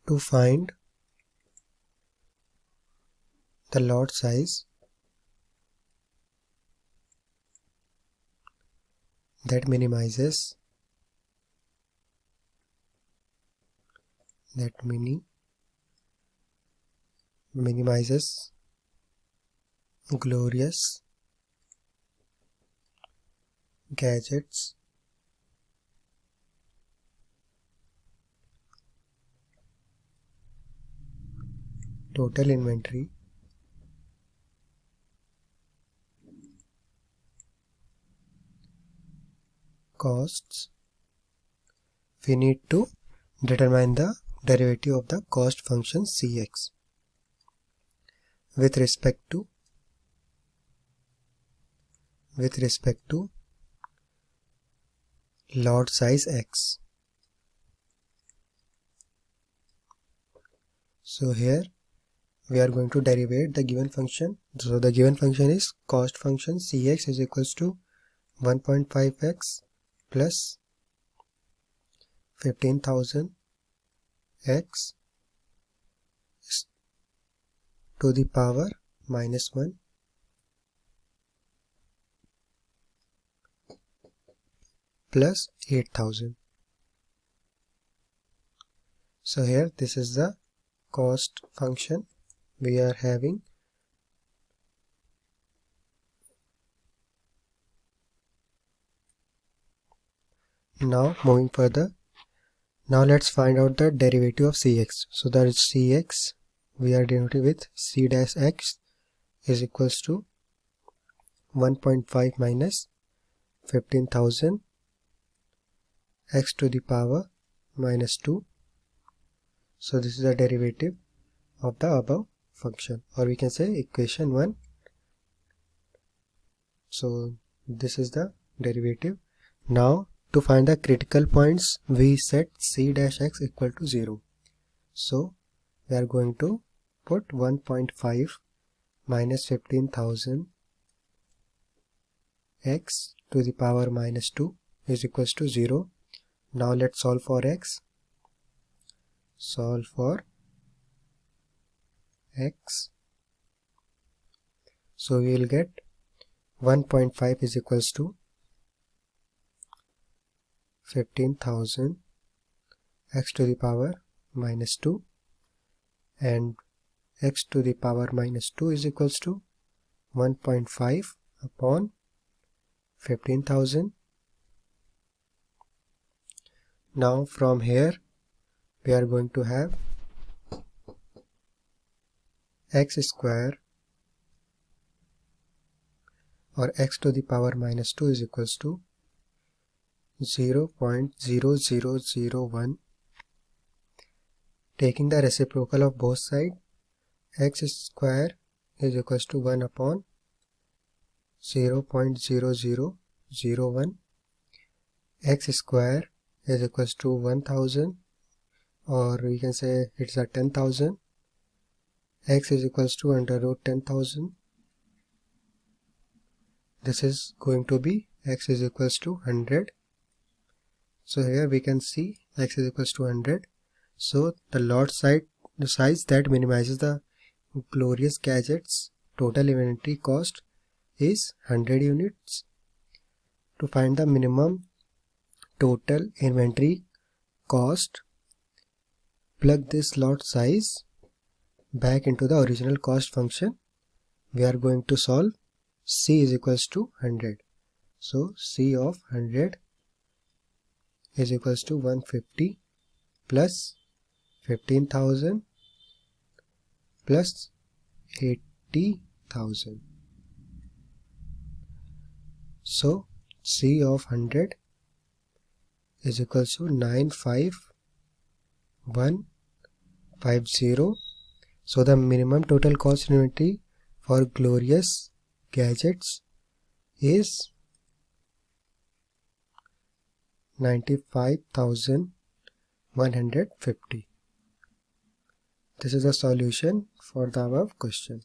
To find the lot size that minimizes glorious gadgets total inventory costs, we need to determine the derivative of the cost function Cx with respect to lot size x. So here we are going to derivate the given function. So the given function is cost function Cx is equals to 1.5x plus 15,000 x to the power minus 1 plus 8,000. So here this is the cost function we are having. Now moving further, now let's find out the derivative of Cx. So that is Cx we are denoting with C dash x is equals to 1.5 minus 15,000 x to the power minus 2. So this is the derivative of the above function, or we can say equation 1. So this is the derivative. Now to find the critical points, we set C dash x equal to 0. So we are going to put 1.5 minus 15,000 x to the power minus 2 is equals to 0. Now let's solve for x. Solve for x. So we will get 1.5 is equals to 15,000 x to the power minus 2, and x to the power minus 2 is equals to 1.5 upon 15,000. Now from here we are going to have x square or x to the power minus 2 is equals to 0.0001. Taking the reciprocal of both sides, x square is equals to 1 upon 0.0001. X square is equals to 1000, or we can say it's a 10,000. X is equals to under root 10,000. This is going to be x is equals to 100. So here we can see x is equals to 100. So the lot size, the size that minimizes the glorious gadgets total inventory cost is 100 units. To find the minimum total inventory cost, plug this lot size back into the original cost function. We are going to solve C is equals to 100. So C of 100 is equals to 150 plus 15,000 plus 80,000. So C of 100 is equals to 95150. So the minimum total cost inventory for glorious gadgets is 95,150. This is the solution for the above question.